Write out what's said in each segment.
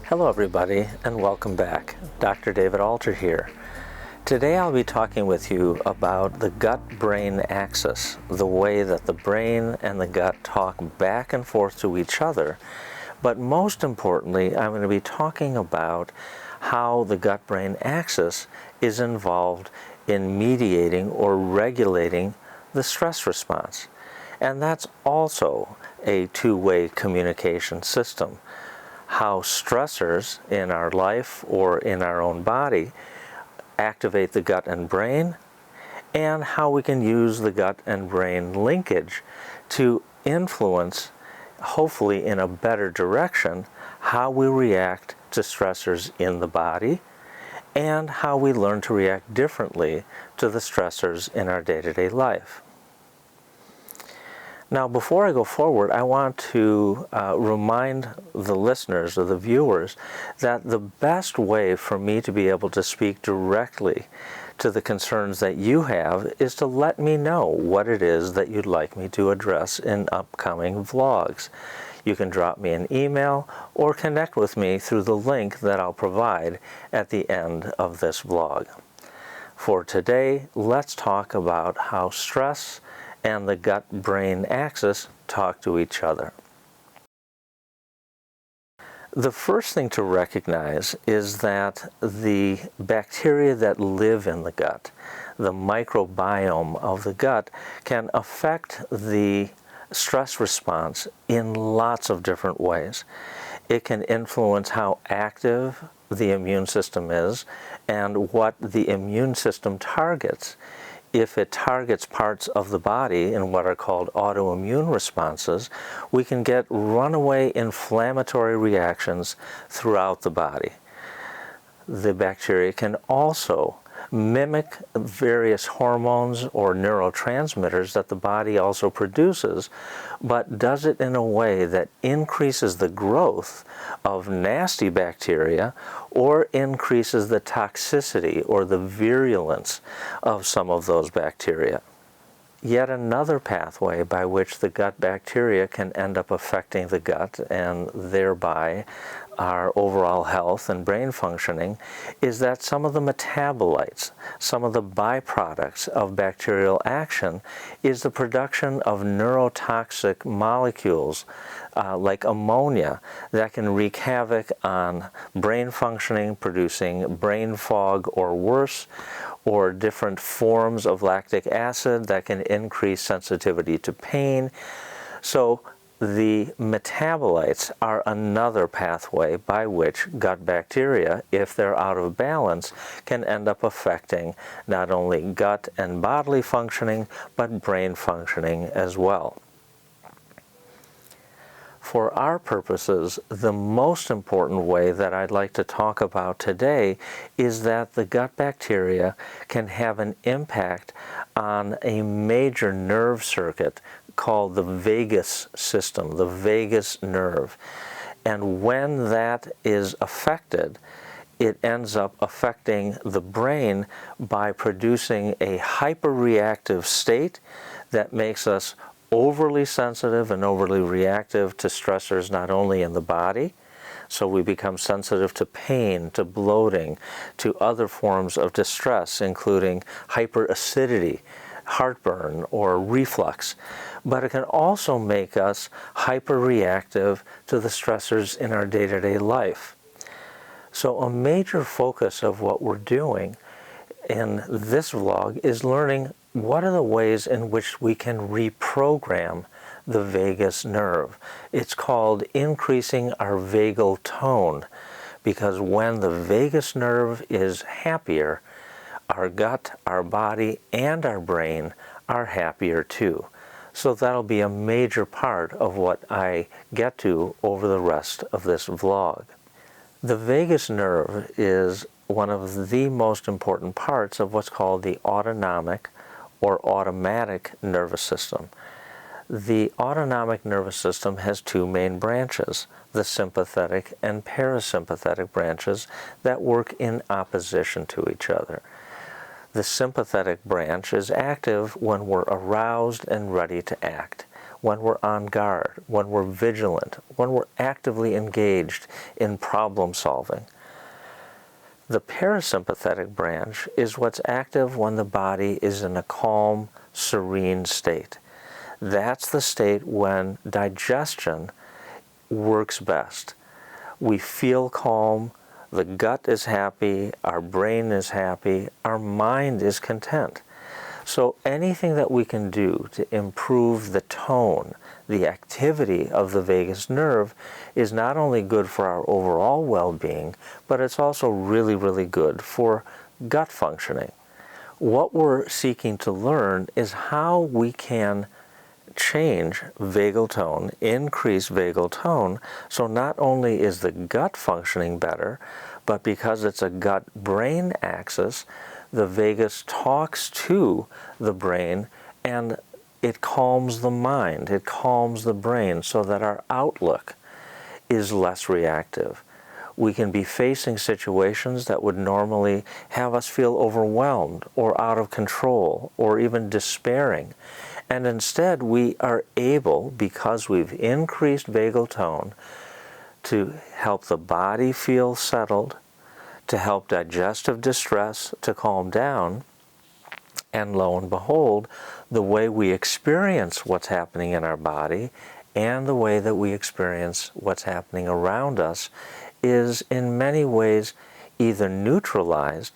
Hello everybody and welcome back. Dr. David Alter here. Today I'll be talking with you about the gut-brain axis, the way that the brain and the gut talk back and forth to each other. But most importantly, I'm going to be talking about how the gut-brain axis is involved in mediating or regulating the stress response. And that's also a two-way communication system. How stressors in our life or in our own body activate the gut and brain, and how we can use the gut and brain linkage to influence, hopefully in a better direction, how we react to stressors in the body and how we learn to react differently to the stressors in our day-to-day life. Now, before I go forward, I want to remind the listeners or the viewers that the best way for me to be able to speak directly to the concerns that you have is to let me know what it is that you'd like me to address in upcoming vlogs. You can drop me an email or connect with me through the link that I'll provide at the end of this vlog. For today, let's talk about how stress and the gut-brain axis talk to each other. The first thing to recognize is that the bacteria that live in the gut, the microbiome of the gut, can affect the stress response in lots of different ways. It can influence how active the immune system is and what the immune system targets. If it targets parts of the body in what are called autoimmune responses, we can get runaway inflammatory reactions throughout the body. The bacteria can also mimic various hormones or neurotransmitters that the body also produces, but does it in a way that increases the growth of nasty bacteria or increases the toxicity or the virulence of some of those bacteria. Yet another pathway by which the gut bacteria can end up affecting the gut and thereby our overall health and brain functioning is that some of the metabolites, some of the byproducts of bacterial action is the production of neurotoxic molecules like ammonia that can wreak havoc on brain functioning, producing brain fog or worse, or different forms of lactic acid that can increase sensitivity to pain. So the metabolites are another pathway by which gut bacteria, if they're out of balance, can end up affecting not only gut and bodily functioning, but brain functioning as well. For our purposes, the most important way that I'd like to talk about today is that the gut bacteria can have an impact on a major nerve circuit called the vagus system, the vagus nerve. And when that is affected, it ends up affecting the brain by producing a hyperreactive state that makes us overly sensitive and overly reactive to stressors not only in the body, so we become sensitive to pain, to bloating, to other forms of distress, including hyperacidity, heartburn, or reflux. But it can also make us hyperreactive to the stressors in our day-to-day life. So a major focus of what we're doing in this vlog is learning what are the ways in which we can reprogram the vagus nerve. It's called increasing our vagal tone, because when the vagus nerve is happier, our gut, our body, and our brain are happier too. So that'll be a major part of what I get to over the rest of this vlog. The vagus nerve is one of the most important parts of what's called the autonomic or automatic nervous system. The autonomic nervous system has two main branches, the sympathetic and parasympathetic branches that work in opposition to each other. The sympathetic branch is active when we're aroused and ready to act, when we're on guard, when we're vigilant, when we're actively engaged in problem solving. The parasympathetic branch is what's active when the body is in a calm, serene state. That's the state when digestion works best. We feel calm, the gut is happy, our brain is happy, our mind is content. So anything that we can do to improve the tone, the activity of the vagus nerve is not only good for our overall well-being, but it's also really, really good for gut functioning. What we're seeking to learn is how we can change vagal tone, increase vagal tone, so not only is the gut functioning better, but because it's a gut-brain axis, the vagus talks to the brain and it calms the mind, it calms the brain so that our outlook is less reactive. We can be facing situations that would normally have us feel overwhelmed or out of control or even despairing. And instead we are able, because we've increased vagal tone, to help the body feel settled, to help digestive distress to calm down, and lo and behold, the way we experience what's happening in our body and the way that we experience what's happening around us is in many ways either neutralized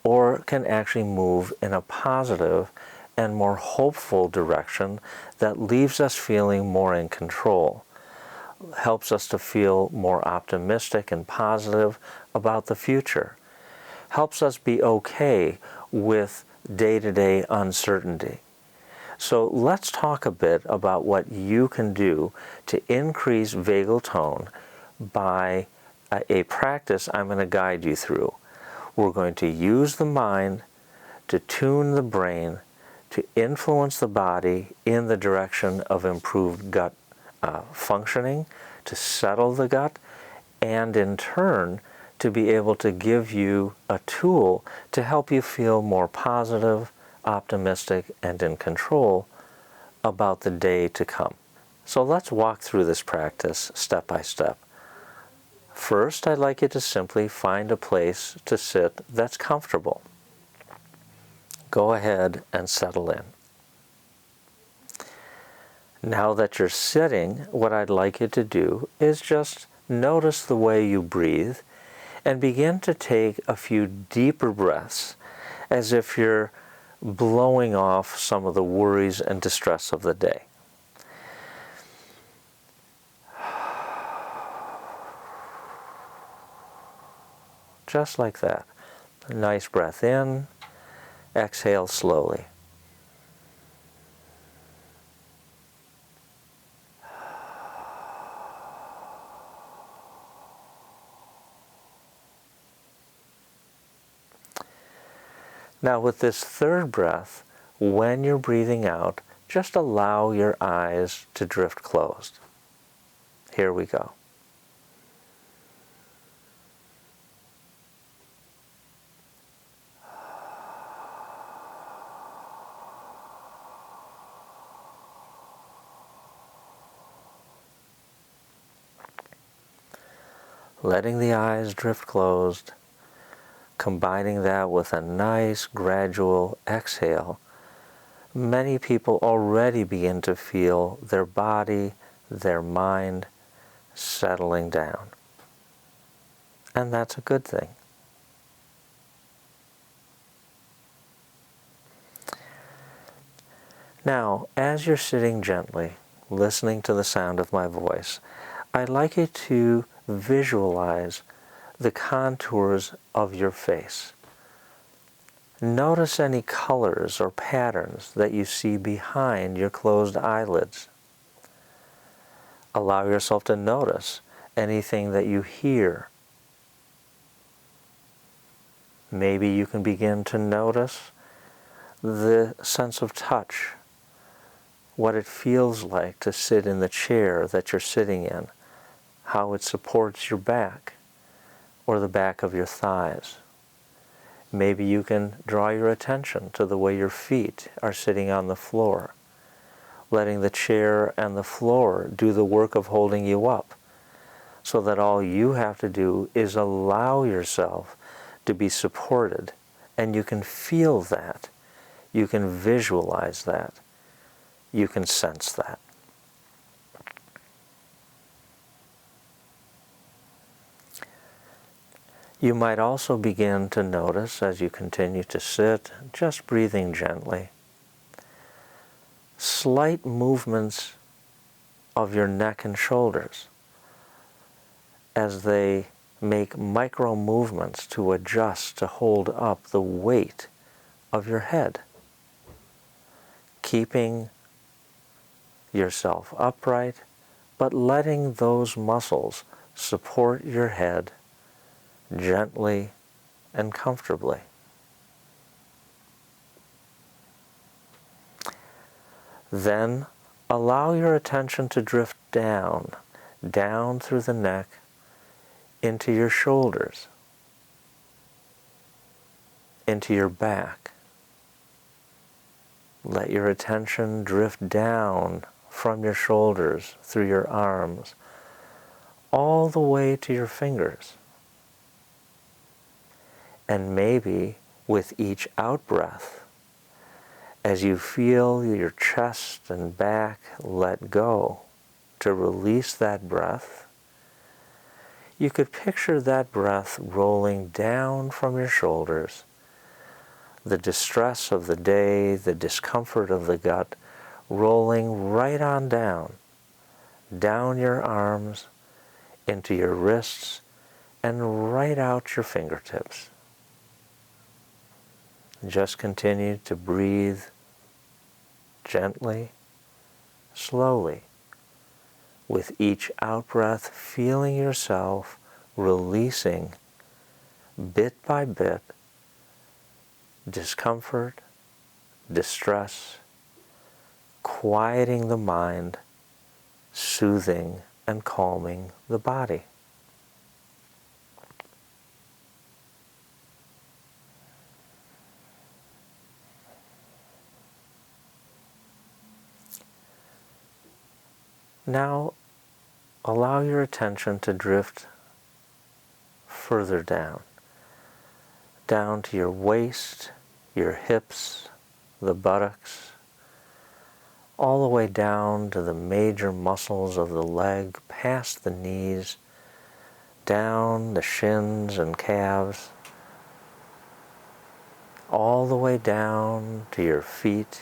or can actually move in a positive and more hopeful direction that leaves us feeling more in control, helps us to feel more optimistic and positive about the future, helps us be okay with day-to-day uncertainty. So let's talk a bit about what you can do to increase vagal tone by a practice I'm going to guide you through. We're going to use the mind to tune the brain, to influence the body in the direction of improved gut functioning, to settle the gut, and in turn to be able to give you a tool to help you feel more positive, optimistic, and in control about the day to come. So let's walk through this practice step by step. First, I'd like you to simply find a place to sit that's comfortable. Go ahead and settle in. Now that you're sitting, what I'd like you to do is just notice the way you breathe and begin to take a few deeper breaths as if you're blowing off some of the worries and distress of the day. Just like that. A nice breath in, exhale slowly. Now with this third breath, when you're breathing out, just allow your eyes to drift closed. Here we go. Letting the eyes drift closed, combining that with a nice gradual exhale, many people already begin to feel their body, their mind settling down. And that's a good thing. Now, as you're sitting gently, listening to the sound of my voice, I'd like you to visualize the contours of your face. Notice any colors or patterns that you see behind your closed eyelids. Allow yourself to notice anything that you hear. Maybe you can begin to notice the sense of touch, what it feels like to sit in the chair that you're sitting in, how it supports your back or the back of your thighs. Maybe you can draw your attention to the way your feet are sitting on the floor, letting the chair and the floor do the work of holding you up, so that all you have to do is allow yourself to be supported, and you can feel that, you can visualize that, you can sense that. You might also begin to notice, as you continue to sit, just breathing gently, slight movements of your neck and shoulders as they make micro movements to adjust to hold up the weight of your head, keeping yourself upright, but letting those muscles support your head gently and comfortably. Then allow your attention to drift down through the neck into your shoulders, into your back. Let your attention drift down from your shoulders, through your arms, all the way to your fingers. And maybe with each out-breath, as you feel your chest and back let go to release that breath, you could picture that breath rolling down from your shoulders, the distress of the day, the discomfort of the gut, rolling right on down your arms, into your wrists, and right out your fingertips. Just continue to breathe gently, slowly, with each out-breath, feeling yourself releasing bit by bit discomfort, distress, quieting the mind, soothing and calming the body. Now, allow your attention to drift further down to your waist, your hips, the buttocks, all the way down to the major muscles of the leg, past the knees, down the shins and calves, all the way down to your feet,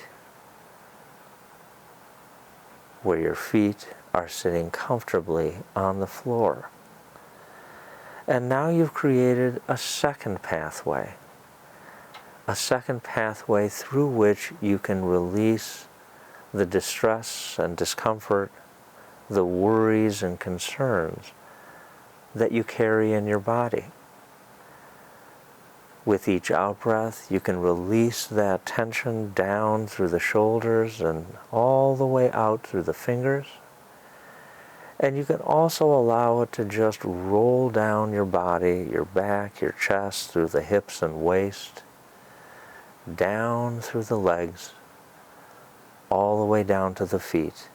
where your feet are sitting comfortably on the floor. And now you've created a second pathway through which you can release the distress and discomfort, the worries and concerns that you carry in your body. With each out-breath, you can release that tension down through the shoulders and all the way out through the fingers. And you can also allow it to just roll down your body, your back, your chest, through the hips and waist, down through the legs, all the way down to the feet,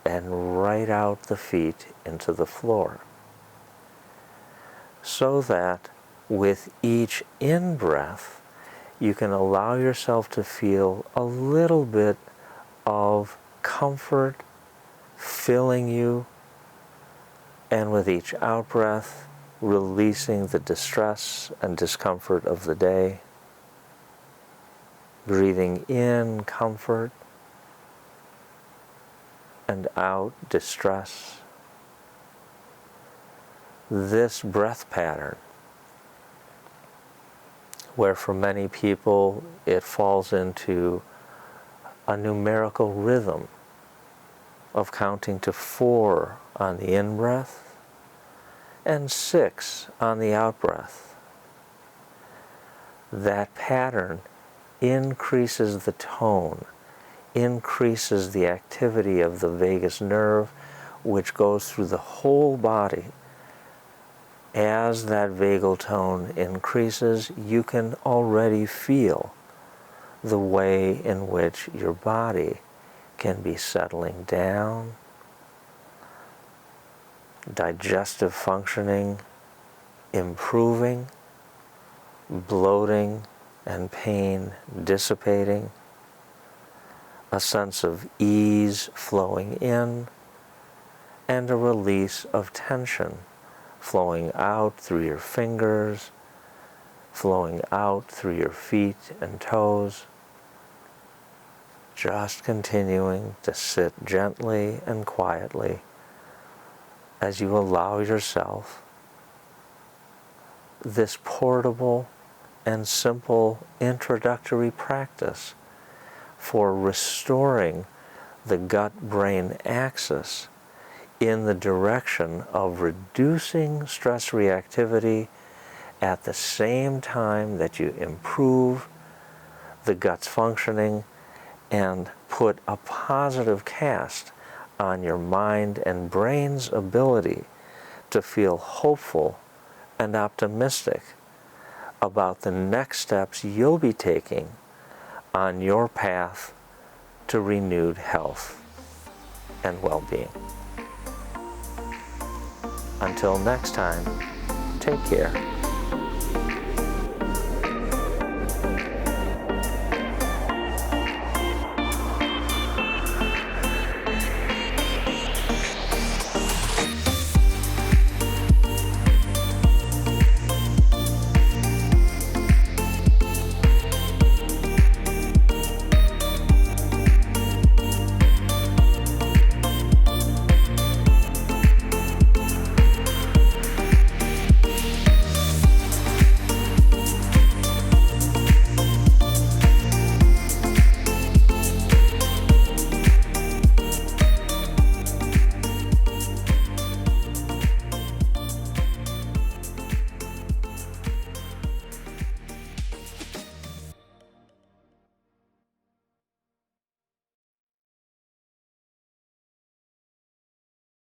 and right out the feet into the floor. So that with each in-breath, you can allow yourself to feel a little bit of comfort filling you, and with each out-breath, releasing the distress and discomfort of the day. Breathing in comfort and out distress. This breath pattern, where for many people it falls into a numerical rhythm of counting to 4 on the in-breath and 6 on the out-breath. That pattern increases the tone, increases the activity of the vagus nerve, which goes through the whole body. As that vagal tone increases, you can already feel the way in which your body can be settling down, digestive functioning improving, bloating and pain dissipating, a sense of ease flowing in, and a release of tension flowing out through your fingers, flowing out through your feet and toes, just continuing to sit gently and quietly as you allow yourself this portable and simple introductory practice for restoring the gut-brain axis in the direction of reducing stress reactivity at the same time that you improve the gut's functioning and put a positive cast on your mind and brain's ability to feel hopeful and optimistic about the next steps you'll be taking on your path to renewed health and well-being. Until next time, take care.